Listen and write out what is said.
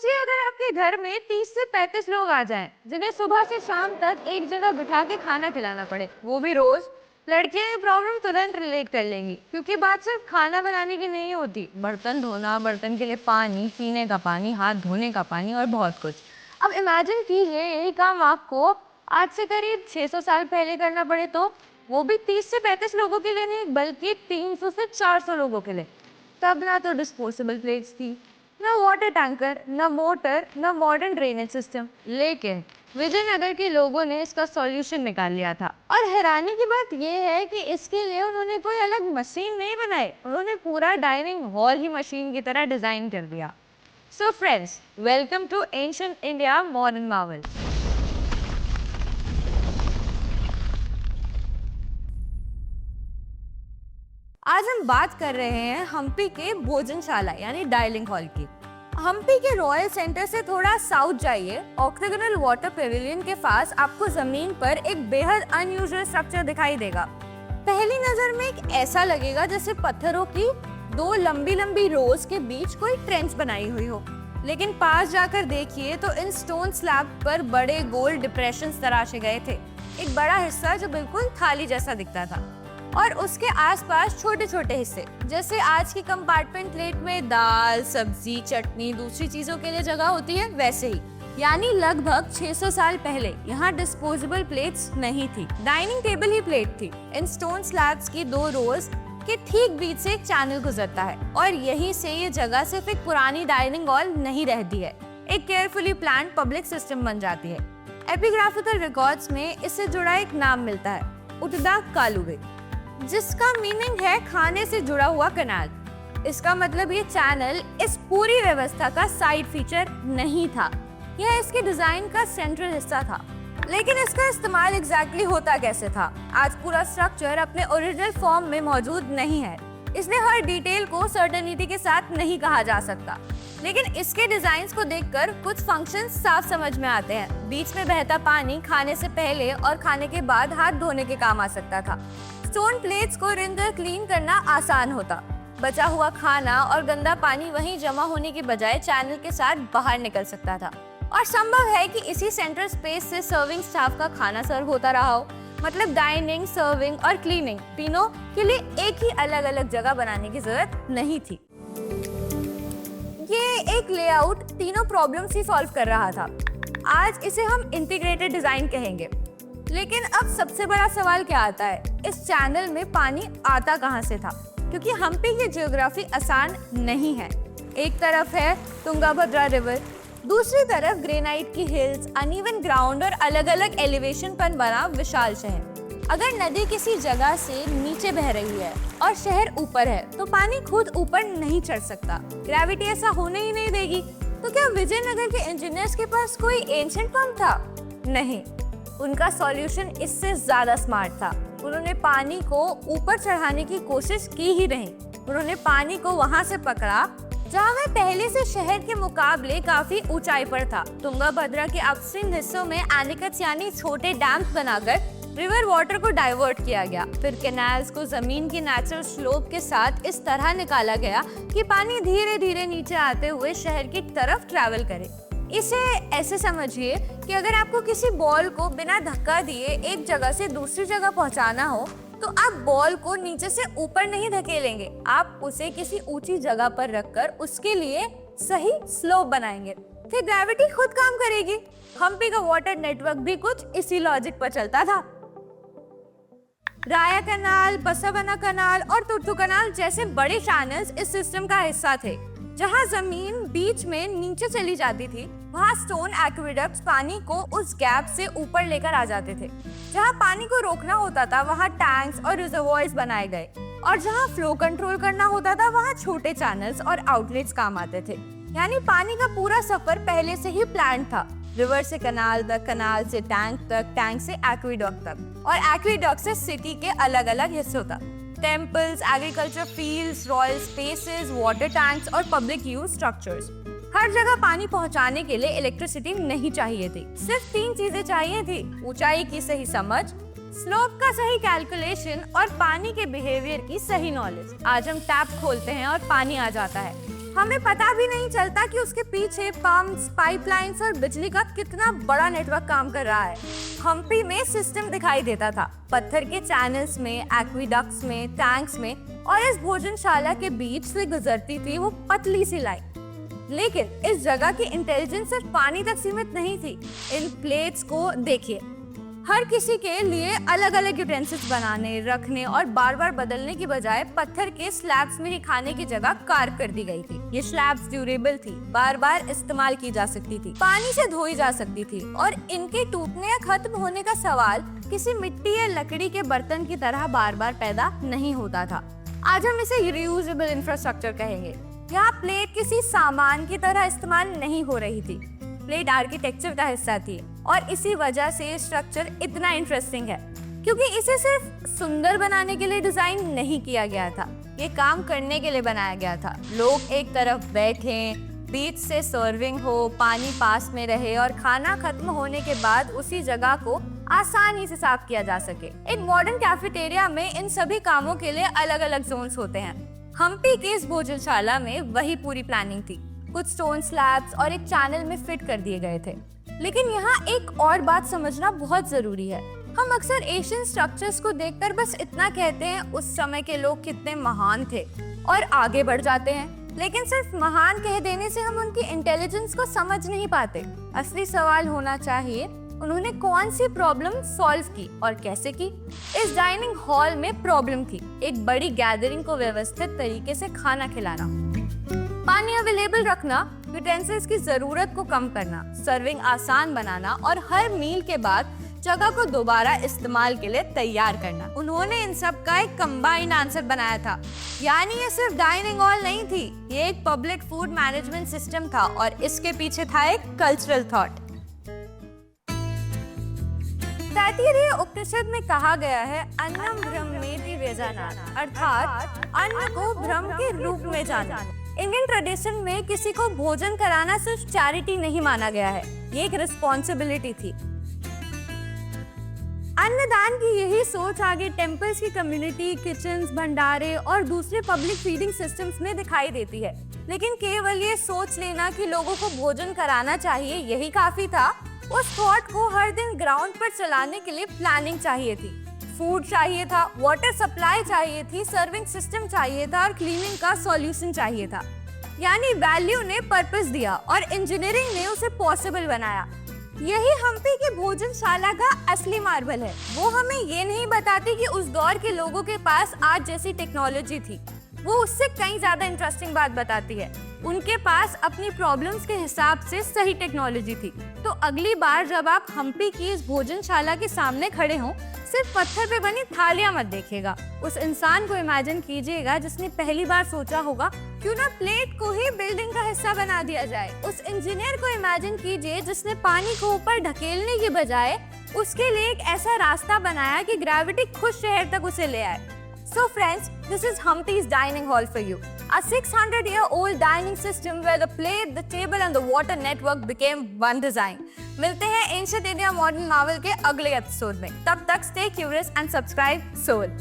सोचिए अगर आपके घर में 30 से 35 लोग आ जाएं, जिन्हें सुबह से शाम तक एक जगह बिठा के खाना खिलाना पड़े, वो भी रोज। लड़कियां ये प्रॉब्लम तुरंत रिलेट कर लेंगी, क्योंकि बात सिर्फ खाना बनाने की नहीं होती। बर्तन धोना, बर्तन के लिए पानी, पीने का पानी, हाथ धोने का पानी और बहुत कुछ। अब इमेजिन कीजिए यही काम आपको आज से करीब 600 साल पहले करना पड़े, तो वो भी 30 से 35 लोगों के लिए नहीं, बल्कि 300 से 400 लोगों के लिए। तब ना तो डिस्पोजेबल प्लेट्स थी, ना वाटर टैंकर, ना मोटर, ना मॉडर्न ड्रेनेज सिस्टम। लेकिन विजयनगर के लोगों ने इसका सॉल्यूशन निकाल लिया था। और हैरानी की बात यह है कि इसके लिए उन्होंने कोई अलग मशीन नहीं बनाई, उन्होंने पूरा डाइनिंग हॉल ही मशीन की तरह डिजाइन कर दिया। So friends, welcome to ancient India modern marvel. आज हम बात कर रहे हैं हम्पी के भोजनशाला यानी डाइनिंग हॉल की। हम्पी के रॉयल सेंटर से थोड़ा साउथ जाइए, ऑक्टागोनल वाटर पेविलियन के पास आपको जमीन पर एक बेहद अनयूजुअल स्ट्रक्चर दिखाई देगा। पहली नजर में एक ऐसा लगेगा जैसे पत्थरों की दो लंबी लंबी रोज के बीच कोई ट्रेंच बनाई हुई हो, लेकिन पास जाकर देखिए तो इन स्टोन स्लैब पर बड़े गोल डिप्रेशंस तराशे गए थे। एक बड़ा हिस्सा जो बिल्कुल थाली जैसा दिखता था, और उसके आसपास छोटे छोटे हिस्से, जैसे आज की कंपार्टमेंट प्लेट में दाल, सब्जी, चटनी, दूसरी चीजों के लिए जगह होती है, वैसे ही। यानी लगभग 600 साल पहले यहाँ डिस्पोजेबल प्लेट्स नहीं थी, डाइनिंग टेबल ही प्लेट थी। इन स्टोन स्लैब्स की दो रोज के ठीक बीच से एक चैनल गुजरता है, और यहीं से ये जगह सिर्फ एक पुरानी डाइनिंग हॉल नहीं रहती है, एक केयरफुली प्लान्ड पब्लिक सिस्टम बन जाती है। एपिग्राफिकल रिकॉर्ड्स में इससे जुड़ा एक नाम मिलता है, उटदा कालुवे, जिसका मीनिंग है खाने से जुड़ा हुआ कनाल। इसका मतलब ये चैनल इस पूरी व्यवस्था का साइड फीचर नहीं था, यह इसके डिजाइन का सेंट्रल हिस्सा था। लेकिन इसका इस्तेमाल एग्जैक्टली होता कैसे था? आज पूरा स्ट्रक्चर अपने ओरिजिनल फॉर्म में मौजूद नहीं है, इसलिए हर डिटेल को सर्टेनिटी के साथ नहीं कहा जा सकता। लेकिन इसके डिजाइन्स को देखकर कुछ फंक्शंस साफ समझ में आते हैं। बीच में बहता पानी खाने से पहले और खाने के बाद हाथ धोने के काम आ सकता था। स्टोन प्लेट्स को रिनकर क्लीन करना आसान होता। बचा हुआ खाना और गंदा पानी वहीं जमा होने के बजाय चैनल के साथ बाहर निकल सकता था। और संभव है कि इसी सेंट्रल स्पेस से सर्विंग स्टाफ का खाना सर्व होता रहा हो। मतलब डाइनिंग, सर्विंग और क्लीनिंग तीनों के लिए एक ही अलग अलग जगह बनाने की जरूरत नहीं थी। ये एक लेआउट तीनों प्रॉब्लम्स ही सॉल्व कर रहा था। आज इसे हम इंटीग्रेटेड डिजाइन कहेंगे। लेकिन अब सबसे बड़ा सवाल क्या आता है, इस चैनल में पानी आता कहां से था? क्योंकि हम्पी की जियोग्राफी आसान नहीं है। एक तरफ है तुंगाभद्रा रिवर, दूसरी तरफ ग्रेनाइट की हिल्स, अनइवन ग्राउंड और अलग अलग एलिवेशन पर बना विशाल शहर। अगर नदी किसी जगह से नीचे बह रही है और शहर ऊपर है, तो पानी खुद ऊपर नहीं चढ़ सकता, ग्रेविटी ऐसा होने ही नहीं देगी। तो क्या विजयनगर के इंजीनियर्स के पास कोई एंशिएंट पंप था? नहीं, उनका सॉल्यूशन इससे ज्यादा स्मार्ट था। उन्होंने पानी को ऊपर चढ़ाने की कोशिश की ही नहीं, उन्होंने पानी को वहां से पकड़ा जहां वह पहले से शहर के मुकाबले काफी ऊंचाई पर था। तुंगाभद्रा के अपस्ट्रीम हिस्सों में एनीकट्स यानी छोटे डैम्स बनाकर रिवर वाटर को डाइवर्ट किया गया। फिर कैनाल्स को जमीन की नेचुरल स्लोप के साथ इस तरह निकाला गया कि पानी धीरे धीरे नीचे आते हुए शहर की तरफ ट्रैवल करे। इसे ऐसे समझिए कि अगर आपको किसी बॉल को बिना धक्का दिए एक जगह से दूसरी जगह पहुंचाना हो, तो आप बॉल को नीचे से ऊपर नहीं धकेलेंगे, आप उसे किसी ऊंची जगह पर रखकर उसके लिए सही स्लोप बनाएंगे, फिर ग्रेविटी खुद काम करेगी। हम्पी का वाटर नेटवर्क भी कुछ इसी लॉजिक पर चलता था। राया कनाल, बसावना कनाल और तुर्तु कनाल जैसे बड़े चैनल्स इस सिस्टम का हिस्सा थे। जहां जमीन बीच में नीचे चली जाती थी, वहां स्टोन एक्वेडक्ट्स पानी को उस गैप से ऊपर लेकर आ जाते थे। जहां पानी को रोकना होता था, वहां टैंक्स और रिजर्वॉयर्स बनाए गए, और जहां फ्लो कंट्रोल करना होता था, वहां छोटे चैनल्स और आउटलेट्स काम आते थे। यानी पानी का पूरा सफर पहले से ही प्लान था, रिवर से कनाल तक, कनाल से टैंक तक, टैंक से एक्वेडक्ट तक, और एक्वेडक्ट से सिटी के अलग अलग हिस्सों तक। Temples, agriculture fields, royal spaces, water tanks और पब्लिक यूज स्ट्रक्चर्स, हर जगह पानी पहुंचाने के लिए इलेक्ट्रिसिटी नहीं चाहिए थी। सिर्फ 3 चीजें चाहिए थी: ऊंचाई की सही समझ, स्लोप का सही कैलकुलेशन और पानी के बिहेवियर की सही नॉलेज। आज हम टैप खोलते हैं और पानी आ जाता है, हमें पता भी नहीं चलता कि उसके पीछे पंप्स, पाइपलाइंस और बिजली का कितना बड़ा नेटवर्क काम कर रहा है। हम्पी में सिस्टम दिखाई देता था, पत्थर के चैनल्स में, एक्विडक्ट्स में, टैंक्स में, और इस भोजनशाला के बीच से गुजरती थी वो पतली सी लाइन। लेकिन इस जगह की इंटेलिजेंस सिर्फ पानी तक सीमित नहीं थी। इन प्लेट्स को देखिए, हर किसी के लिए अलग अलग यूटेंसिल्स बनाने, रखने और बार बार बदलने की बजाय पत्थर के स्लैब्स में ही खाने की जगह कार्व कर दी गई थी। ये स्लैब्स ड्यूरेबल थी, बार बार इस्तेमाल की जा सकती थी, पानी से धोई जा सकती थी, और इनके टूटने या खत्म होने का सवाल किसी मिट्टी या लकड़ी के बर्तन की तरह बार बार पैदा नहीं होता था। आज हम इसे रीयूजेबल इंफ्रास्ट्रक्चर कहेंगे। यहाँ प्लेट किसी सामान की तरह इस्तेमाल नहीं हो रही थी, प्लेट आर्किटेक्चर का हिस्सा थी, और इसी वजह से स्ट्रक्चर इतना इंटरेस्टिंग है, क्योंकि इसे सिर्फ सुंदर बनाने के लिए डिजाइन नहीं किया गया था, ये काम करने के लिए बनाया गया था। लोग एक तरफ बैठे, बीच से सर्विंग हो, पानी पास में रहे, और खाना खत्म होने के बाद उसी जगह को आसानी से साफ किया जा सके। एक मॉडर्न कैफेटेरिया में इन सभी कामों के लिए अलग अलग जोन्स होते हैं। हम्पी के इस भोजनशाला में वही पूरी प्लानिंग थी। कुछ स्टोन स्लैब्स और एक चैनल में फिट कर दिए गए थे। लेकिन यहाँ एक और बात समझना बहुत जरूरी है। हम अक्सर एशियन स्ट्रक्चर्स को देखकर बस इतना कहते हैं उस समय के लोग कितने महान थे, और आगे बढ़ जाते हैं। लेकिन सिर्फ महान कह देने से हम उनकी इंटेलिजेंस को समझ नहीं पाते। असली सवाल होना चाहिए, उन्होंने कौन सी प्रॉब्लम सॉल्व की और कैसे की। इस डाइनिंग हॉल में प्रॉब्लम थी एक बड़ी गैदरिंग को व्यवस्थित तरीके से खाना खिलाना, पानी अवेलेबल रखना, यूटेंसिल्स की जरूरत को कम करना, सर्विंग आसान बनाना, और हर मील के बाद जगह को दोबारा इस्तेमाल के लिए तैयार करना। उन्होंने इन सब का एक कंबाइंड आंसर बनाया था। यानी ये सिर्फ डाइनिंग हॉल नहीं थी, ये एक पब्लिक फूड मैनेजमेंट सिस्टम था, और इसके पीछे था एक कल्चरल थॉट। तैत्तिरीय उपनिषद में कहा गया है, अन्नम ब्रह्मेति व्यजानात्, अर्थात अन्न को ब्रह्म के रूप में जाना। इंडियन ट्रेडिशन में किसी को भोजन कराना सिर्फ चैरिटी नहीं माना गया है, ये एक रिस्पॉन्सिबिलिटी थी। अन्नदान की यही सोच आगे टेम्पल्स की कम्युनिटी किचन्स, भंडारे और दूसरे पब्लिक फीडिंग सिस्टम्स में दिखाई देती है। लेकिन केवल ये सोच लेना कि लोगों को भोजन कराना चाहिए यही काफी था। उस थॉट को हर दिन ग्राउंड पर चलाने के लिए प्लानिंग चाहिए थी, फूड चाहिए था, वाटर सप्लाई चाहिए थी, सर्विंग सिस्टम चाहिए था, और क्लीनिंग का सॉल्यूशन चाहिए था। यानी वैल्यू ने पर्पस दिया और इंजीनियरिंग ने उसे पॉसिबल बनाया। यही हम्पी की भोजनशाला का असली मार्वल है। वो हमें ये नहीं बताती कि उस दौर के लोगों के पास आज जैसी टेक्नोलॉजी थी, वो उससे कहीं ज्यादा इंटरेस्टिंग बात बताती है, उनके पास अपनी प्रॉब्लम्स के हिसाब से सही टेक्नोलॉजी थी। तो अगली बार जब आप हम्पी की इस भोजनशाला के सामने खड़े हों, सिर्फ पत्थर पे बनी थालियां मत देखिएगा, उस इंसान को इमेजिन कीजिएगा जिसने पहली बार सोचा होगा क्यों ना प्लेट को ही बिल्डिंग का हिस्सा बना दिया जाए। उस इंजीनियर को इमेजिन कीजिए जिसने पानी को ऊपर ढकेलने की बजाय उसके लिए एक ऐसा रास्ता बनाया कि ग्रेविटी खुद शहर तक उसे ले आए। So friends, this is Humpty's dining hall for you. A 600-year-old dining system where the plate, the table and the water network became one design. मिलते हैं Ancient India Modern Marvel के अगले एपिसोड में। तब तक stay curious and subscribe Soul.